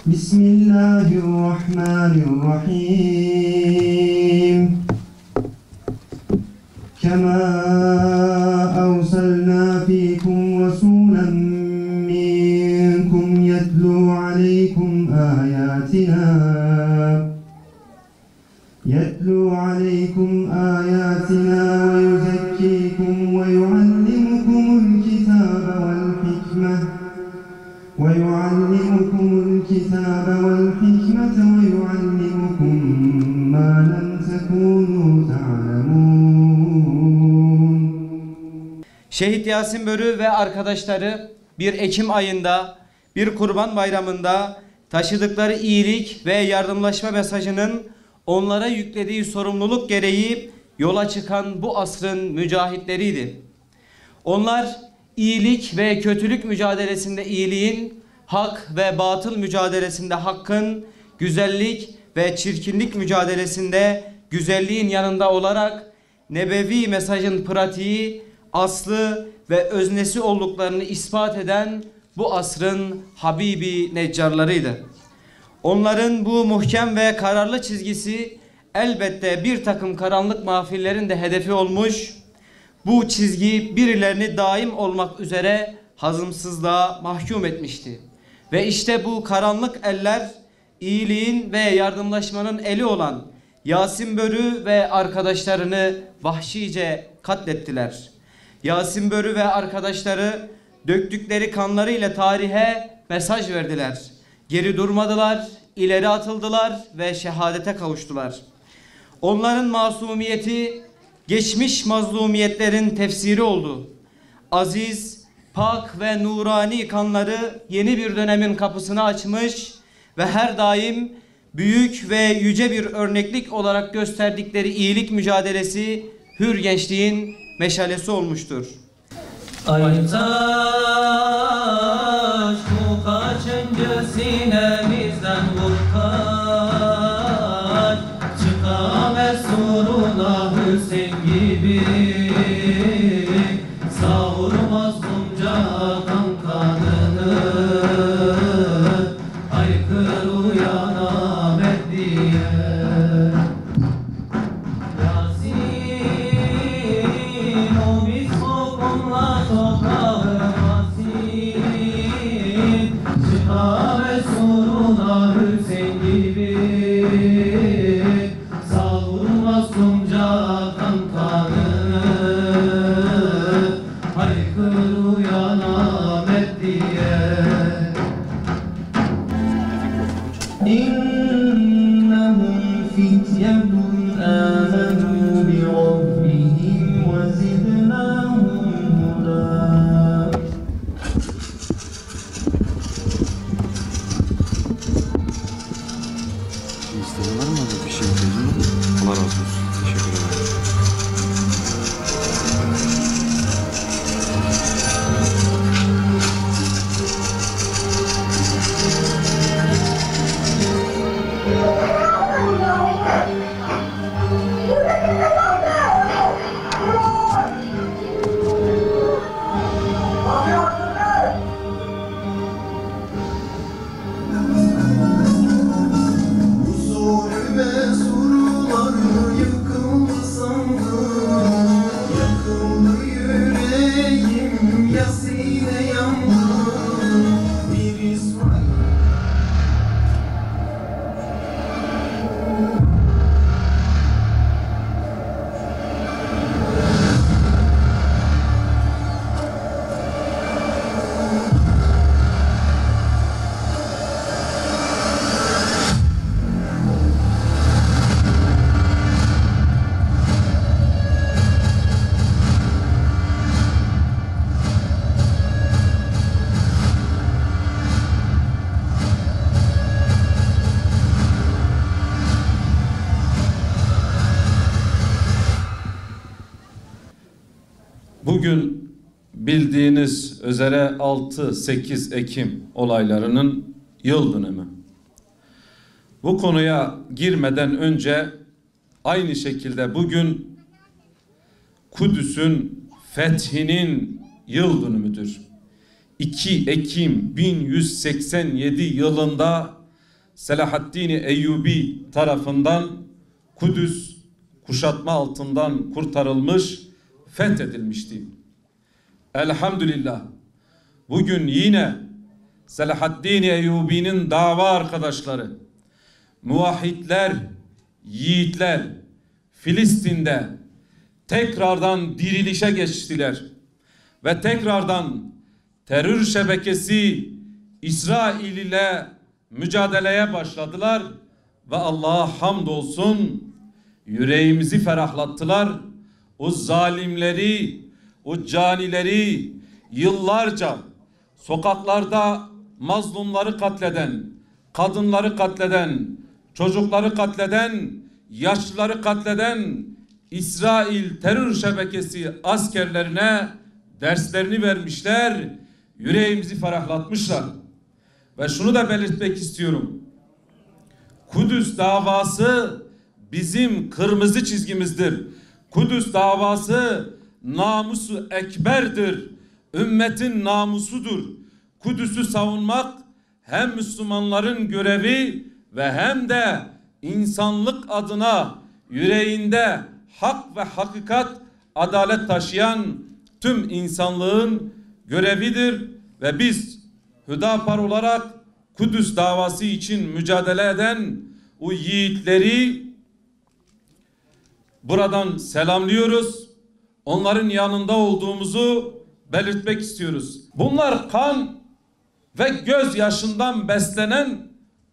Bismillahirrahmanirrahim. Kema arsalna fikum rasulan minkum yetlu aleykum ayatina ve yuzekkikum ve yuallimukumul kitâbe vel hikmete ve yuallimukum mâ lem tekûnû ta'lemûn. Şehit Yasin Börü ve arkadaşları 1 Ekim ayında bir Kurban Bayramı'nda taşıdıkları iyilik ve yardımlaşma mesajının onlara yüklediği sorumluluk gereği yola çıkan bu asrın mücahitleriydi. Onlar iyilik ve kötülük mücadelesinde iyiliğin, hak ve batıl mücadelesinde hakkın, güzellik ve çirkinlik mücadelesinde güzelliğin yanında olarak nebevi mesajın pratiği, aslı ve öznesi olduklarını ispat eden bu asrın Habibi Neccarlarıydı. Onların bu muhkem ve kararlı çizgisi elbette bir takım karanlık mahfillerin de hedefi olmuş, bu çizgi birilerini daim olmak üzere hazımsızlığa mahkum etmişti. Ve işte bu karanlık eller iyiliğin ve yardımlaşmanın eli olan Yasin Börü ve arkadaşlarını vahşice katlettiler. Yasin Börü ve arkadaşları döktükleri kanlarıyla tarihe mesaj verdiler. Geri durmadılar, ileri atıldılar ve şehadete kavuştular. Onların masumiyeti geçmiş mazlumiyetlerin tefsiri oldu. Aziz, pak ve nurani kanları yeni bir dönemin kapısını açmış ve her daim büyük ve yüce bir örneklik olarak gösterdikleri iyilik mücadelesi hür gençliğin meşalesi olmuştur. Ay taş bu kaçıncı sinemizden vur kaç, çıkamez suruna Hüseyin gibi, savurmaz bunca kan kanını, haykır uyan Ahmet diye. Yasin o biz kokunla toprağı Yasin, çıkamez suruna Hüseyin gibi, savurmaz bunca kan kanını, haykır uyan Ahmet diye. İnnehum fityetun âmenû bi rabbihim ve zidnâhum hudâ. İsteyen var mı? Bir şey ihtiyacın var mı? Allah razı olsun. Teşekkür ederim. Usulü ve soruları yıkıldı sandım, yakıldı yüreğim, Yasin'e yandım. Bir İsmail Bugün bildiğiniz üzere 6-8 Ekim olaylarının yıl dönümü. Bu konuya girmeden önce aynı şekilde bugün Kudüs'ün fethinin yıl dönümüdür. 2 Ekim 1187 yılında Selahaddin Eyyubi tarafından Kudüs kuşatma altından kurtarılmış, fethedilmişti. Elhamdülillah bugün yine Selahaddin Eyyubi'nin dava arkadaşları, muvahhidler, yiğitler Filistin'de tekrardan dirilişe geçtiler ve tekrardan terör şebekesi İsrail ile mücadeleye başladılar ve Allah'a hamdolsun yüreğimizi ferahlattılar. O zalimleri, o canileri yıllarca sokaklarda mazlumları katleden, kadınları katleden, çocukları katleden, yaşlıları katleden İsrail terör şebekesi askerlerine derslerini vermişler, yüreğimizi ferahlatmışlar. Ve şunu da belirtmek istiyorum. Kudüs davası bizim kırmızı çizgimizdir. Kudüs davası namusu ekberdir. Ümmetin namusudur. Kudüs'ü savunmak hem Müslümanların görevi ve hem de insanlık adına yüreğinde hak ve hakikat, adalet taşıyan tüm insanlığın görevidir ve biz Hüdapar olarak Kudüs davası için mücadele eden o yiğitleri buradan selamlıyoruz. Onların yanında olduğumuzu belirtmek istiyoruz. Bunlar kan ve gözyaşından beslenen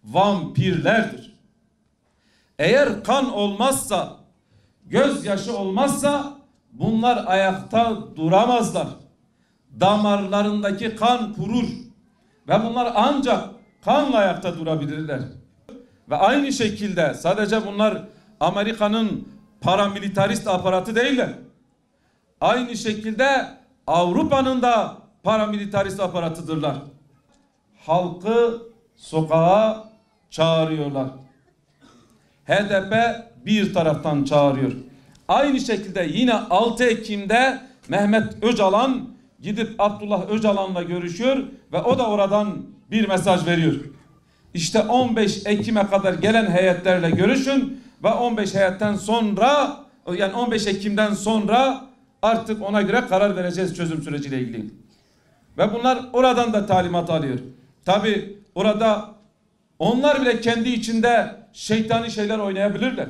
vampirlerdir. Eğer kan olmazsa, gözyaşı olmazsa bunlar ayakta duramazlar. Damarlarındaki kan kurur ve bunlar ancak kanla ayakta durabilirler. Ve aynı şekilde sadece bunlar Amerika'nın paramilitarist aparatı değiller. Aynı şekilde Avrupa'nın da paramilitarist aparatıdırlar. Halkı sokağa çağırıyorlar. HDP bir taraftan çağırıyor. Aynı şekilde yine 6 Ekim'de Mehmet Öcalan gidip Abdullah Öcalan'la görüşüyor ve o da oradan bir mesaj veriyor. İşte 15 Ekim'e kadar gelen heyetlerle görüşün ve 15 heyetten sonra, yani 15 Ekim'den sonra artık ona göre karar vereceğiz çözüm süreciyle ilgili. Ve bunlar oradan da talimat alıyor. Tabi orada onlar bile kendi içinde şeytani şeyler oynayabilirler.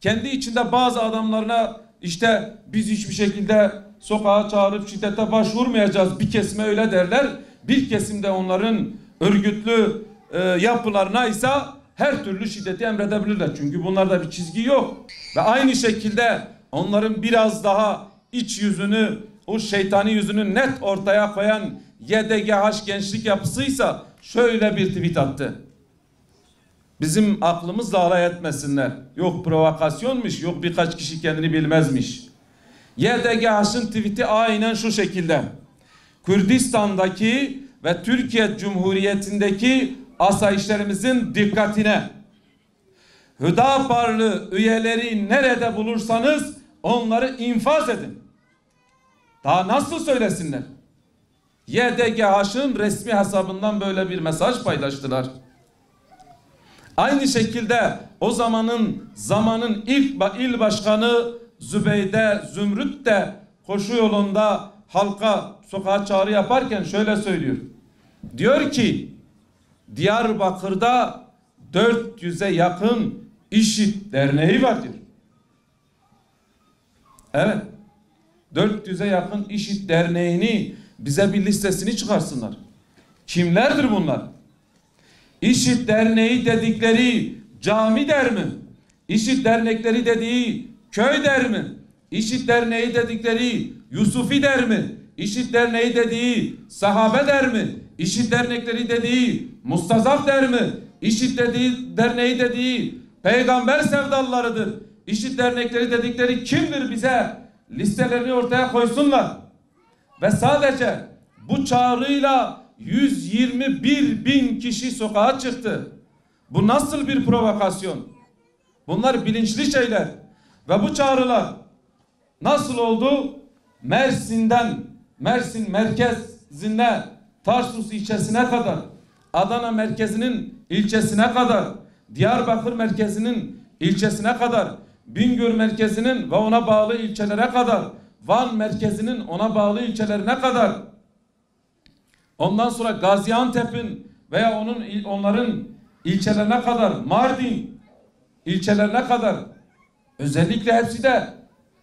Kendi içinde bazı adamlarına işte biz hiçbir şekilde sokağa çağırıp şiddete başvurmayacağız, bir kesime öyle derler. Bir kesimde onların örgütlü yapılarına ise her türlü şiddeti emredebilirler. Çünkü bunlarda bir çizgi yok. Ve aynı şekilde onların biraz daha iç yüzünü, o şeytani yüzünü net ortaya koyan YDGH gençlik yapısıysa şöyle bir tweet attı. Bizim aklımızla alay etmesinler. Yok provokasyonmuş, yok birkaç kişi kendini bilmezmiş. YDGH'ın tweet'i aynen şu şekilde. Kürdistan'daki ve Türkiye Cumhuriyeti'ndeki asayişlerimizin dikkatine. Hüdaparlı üyeleri nerede bulursanız onları infaz edin. Daha nasıl söylesinler? YDGH'ın resmi hesabından böyle bir mesaj paylaştılar. Aynı şekilde o zamanın il başkanı Zübeyde Zümrüt de koşu yolunda halka sokağa çağrı yaparken şöyle söylüyor. Diyor ki Diyarbakır'da 400'e yakın İŞİD derneği var diyor. Evet. 400'e yakın İŞİD derneğini bize bir listesini çıkarsınlar. Kimlerdir bunlar? İŞİD derneği dedikleri cami der mi? İŞİD dernekleri dediği köy der mi? İŞİD derneği dedikleri Yusufi der mi? İŞİD derneği dediği sahabe der mi? İŞİD dernekleri dediği mustazaf der mi? İŞİD derneği dediği peygamber sevdalılarıdır. İŞİD dernekleri dedikleri kimdir, bize listelerini ortaya koysunlar. Ve sadece bu çağrıyla 121.000 kişi sokağa çıktı. Bu nasıl bir provokasyon? Bunlar bilinçli şeyler. Ve bu çağrılar nasıl oldu? Mersin merkezine, Tarsus ilçesine kadar Adana merkezinin ilçesine kadar, Diyarbakır merkezinin ilçesine kadar, Bingöl merkezinin ve ona bağlı ilçelere kadar, Van merkezinin ona bağlı ilçelerine kadar, ondan sonra Gaziantep'in veya onların ilçelerine kadar, Mardin ilçelerine kadar, özellikle hepsi de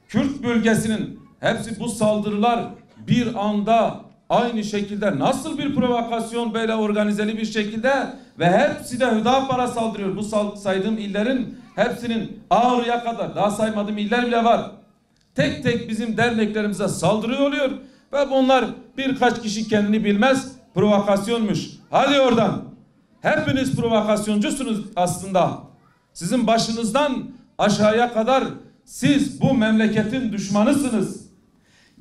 Kürt bölgesinin, hepsi bu saldırılar bir anda aynı şekilde nasıl bir provokasyon böyle organizeli bir şekilde ve hepsi de Hüdapar'a saldırıyor. Bu saydığım illerin hepsinin Ağrı'ya kadar, daha saymadığım iller bile var. Tek tek bizim derneklerimize saldırıyor oluyor ve bunlar birkaç kişi kendini bilmez provokasyonmuş. Hadi oradan. Hepiniz provokasyoncusunuz aslında. Sizin başınızdan aşağıya kadar siz bu memleketin düşmanısınız.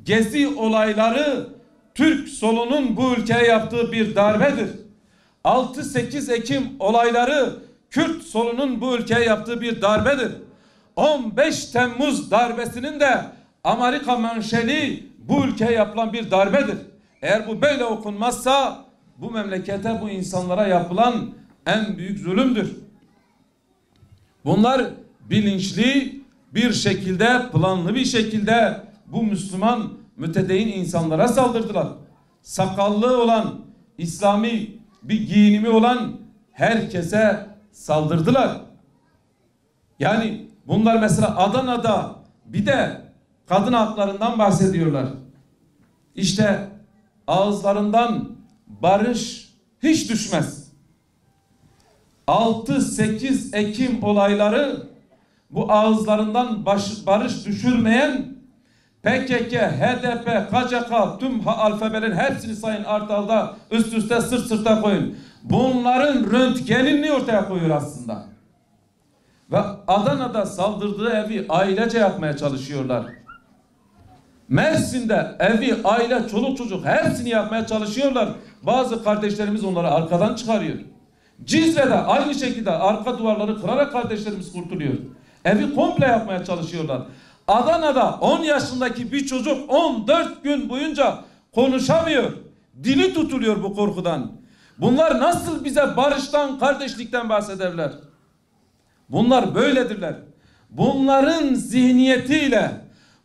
Gezi olayları Türk solunun bu ülkeye yaptığı bir darbedir. 6-8 Ekim olayları Kürt solunun bu ülkeye yaptığı bir darbedir. 15 Temmuz darbesinin de Amerika menşeli bu ülkeye yapılan bir darbedir. Eğer bu böyle okunmazsa bu memlekete, bu insanlara yapılan en büyük zulümdür. Bunlar bilinçli bir şekilde, planlı bir şekilde bu Müslüman mütedeyyin insanlara saldırdılar. Sakallı olan, İslami bir giyinimi olan herkese saldırdılar. Yani bunlar mesela Adana'da bir de kadın haklarından bahsediyorlar. İşte ağızlarından barış hiç düşmez. 6-8 Ekim olayları bu ağızlarından barış düşürmeyen PKK, HDP, KCK, tüm alfabelerin hepsini sayın artalda üst üste sırt sırta koyun. Bunların röntgenini ortaya koyuyor aslında. Ve Adana'da saldırdığı evi ailece yapmaya çalışıyorlar. Mersin'de evi, aile, çoluk çocuk hepsini yapmaya çalışıyorlar. Bazı kardeşlerimiz onları arkadan çıkarıyor. Cizre'de aynı şekilde arka duvarları kırarak kardeşlerimiz kurtuluyor. Evi komple yapmaya çalışıyorlar. Adana'da 10 yaşındaki bir çocuk 14 gün boyunca konuşamıyor. Dili tutuluyor bu korkudan. Bunlar nasıl bize barıştan, kardeşlikten bahsederler? Bunlar böyledirler. Bunların zihniyetiyle,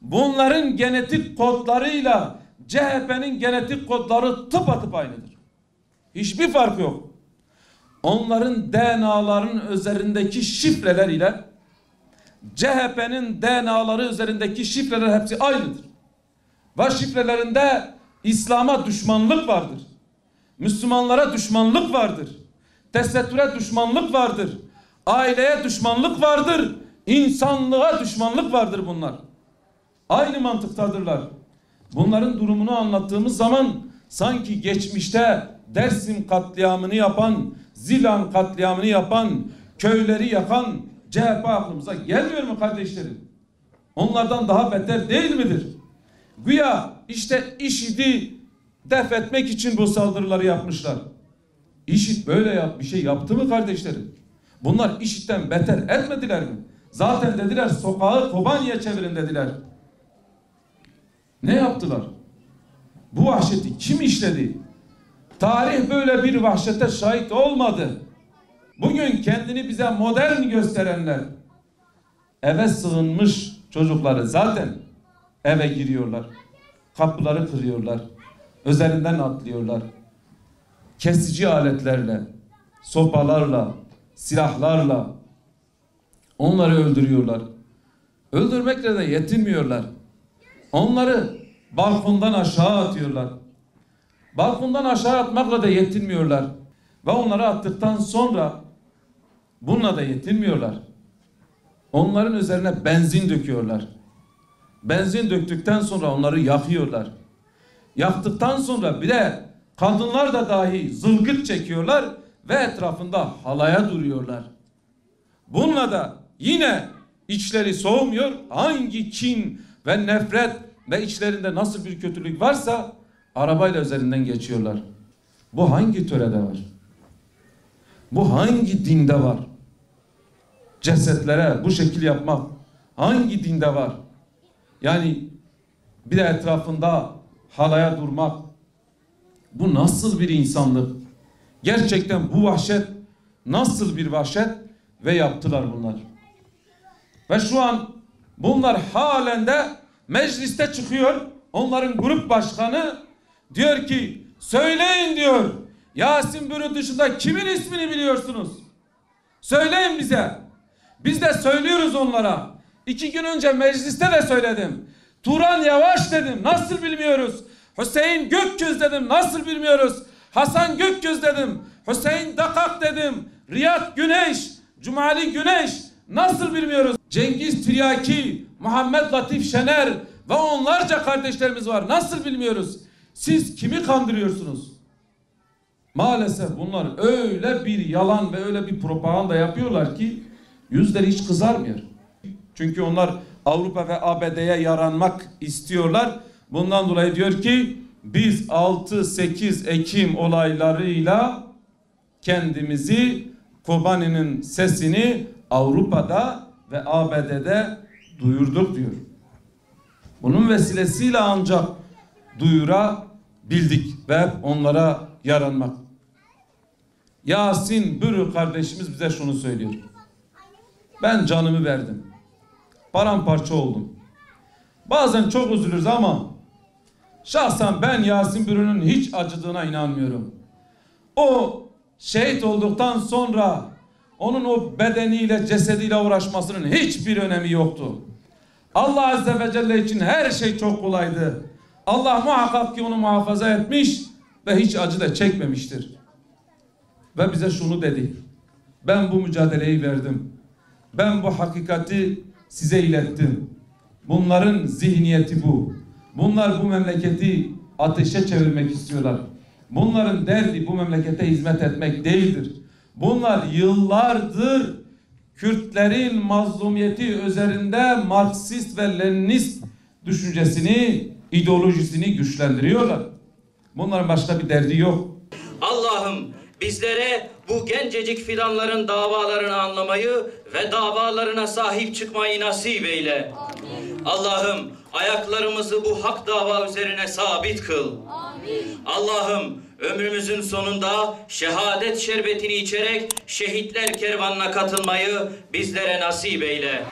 bunların genetik kodlarıyla CHP'nin genetik kodları tıpatıp aynıdır. Hiçbir fark yok. Onların DNA'ların üzerindeki şifreler ile CHP'nin DNA'ları üzerindeki şifreler hepsi aynıdır. Ve şifrelerinde İslam'a düşmanlık vardır. Müslümanlara düşmanlık vardır. Tesettüre düşmanlık vardır. Aileye düşmanlık vardır. İnsanlığa düşmanlık vardır bunlar. Aynı mantıktadırlar. Bunların durumunu anlattığımız zaman sanki geçmişte Dersim katliamını yapan, Zilan katliamını yapan, köyleri yakan CHP aklımıza gelmiyor mu kardeşlerim? Onlardan daha beter değil midir? Güya işte IŞİD'i def etmek için bu saldırıları yapmışlar. IŞİD böyle bir şey yaptı mı kardeşlerim? Bunlar IŞİD'den beter etmediler mi? Zaten dediler sokağı Kobani'ye çevirin dediler. Ne yaptılar? Bu vahşeti kim işledi? Tarih böyle bir vahşete şahit olmadı. Bugün kendini bize modern gösterenler, eve sığınmış çocukları zaten eve giriyorlar. Kapıları kırıyorlar. Üzerinden atlıyorlar. Kesici aletlerle, sopalarla, silahlarla onları öldürüyorlar. Öldürmekle de yetinmiyorlar. Onları balkondan aşağı atıyorlar. Balkondan aşağı atmakla da yetinmiyorlar. Ve onları attıktan sonra bununla da yetinmiyorlar. Onların üzerine benzin döküyorlar. Benzin döktükten sonra onları yakıyorlar. Yaktıktan sonra bir de kadınlar da dahi zılgıt çekiyorlar ve etrafında halaya duruyorlar. Bununla da yine içleri soğumuyor. Hangi kin ve nefret ve içlerinde nasıl bir kötülük varsa arabayla üzerinden geçiyorlar. Bu hangi törede var? Bu hangi dinde var? Cesetlere bu şekil yapmak hangi dinde var? Yani bir de etrafında halaya durmak. Bu nasıl bir insanlık? Gerçekten bu vahşet nasıl bir vahşet ve yaptılar bunlar. Ve şu an bunlar halen de mecliste çıkıyor. Onların grup başkanı diyor ki söyleyin diyor. Yasin Börü dışında kimin ismini biliyorsunuz? Söyleyin bize. Biz de söylüyoruz onlara. 2 gün önce mecliste de söyledim. Turan Yavaş dedim. Nasıl bilmiyoruz? Hüseyin Gökgöz dedim. Nasıl bilmiyoruz? Hasan Gökgöz dedim. Hüseyin Dakak dedim. Riyad Güneş, Cumali Güneş. Nasıl bilmiyoruz? Cengiz Tiryaki, Muhammed Latif Şener ve onlarca kardeşlerimiz var. Nasıl bilmiyoruz? Siz kimi kandırıyorsunuz? Maalesef bunlar öyle bir yalan ve öyle bir propaganda yapıyorlar ki yüzleri hiç kızarmıyor. Çünkü onlar Avrupa ve ABD'ye yaranmak istiyorlar. Bundan dolayı diyor ki biz 6-8 Ekim olaylarıyla kendimizi, Kobani'nin sesini Avrupa'da ve ABD'de duyurduk diyor. Bunun vesilesiyle ancak duyurabildik ve onlara yaranmak. Yasin Börü kardeşimiz bize şunu söylüyor. Ben canımı verdim. Paramparça oldum. Bazen çok üzülürüz ama şahsen ben Yasin Börü'nün hiç acıdığına inanmıyorum. O şehit olduktan sonra onun o bedeniyle, cesediyle uğraşmasının hiçbir önemi yoktu. Allah Azze ve Celle için her şey çok kolaydı. Allah muhakkak ki onu muhafaza etmiş ve hiç acı da çekmemiştir. Ve bize şunu dedi. Ben bu mücadeleyi verdim. Ben bu hakikati size ilettim. Bunların zihniyeti bu. Bunlar bu memleketi ateşe çevirmek istiyorlar. Bunların derdi bu memlekete hizmet etmek değildir. Bunlar yıllardır Kürtlerin mazlumiyeti üzerinde Marksist ve Leninist düşüncesini, ideolojisini güçlendiriyorlar. Bunların başka bir derdi yok. Allah'ım bizlere bu gencecik fidanların davalarını anlamayı ve davalarına sahip çıkmayı nasip eyle. Allah'ım ayaklarımızı bu hak dava üzerine sabit kıl. Allah'ım ömrümüzün sonunda şehadet şerbetini içerek şehitler kervanına katılmayı bizlere nasip eyle.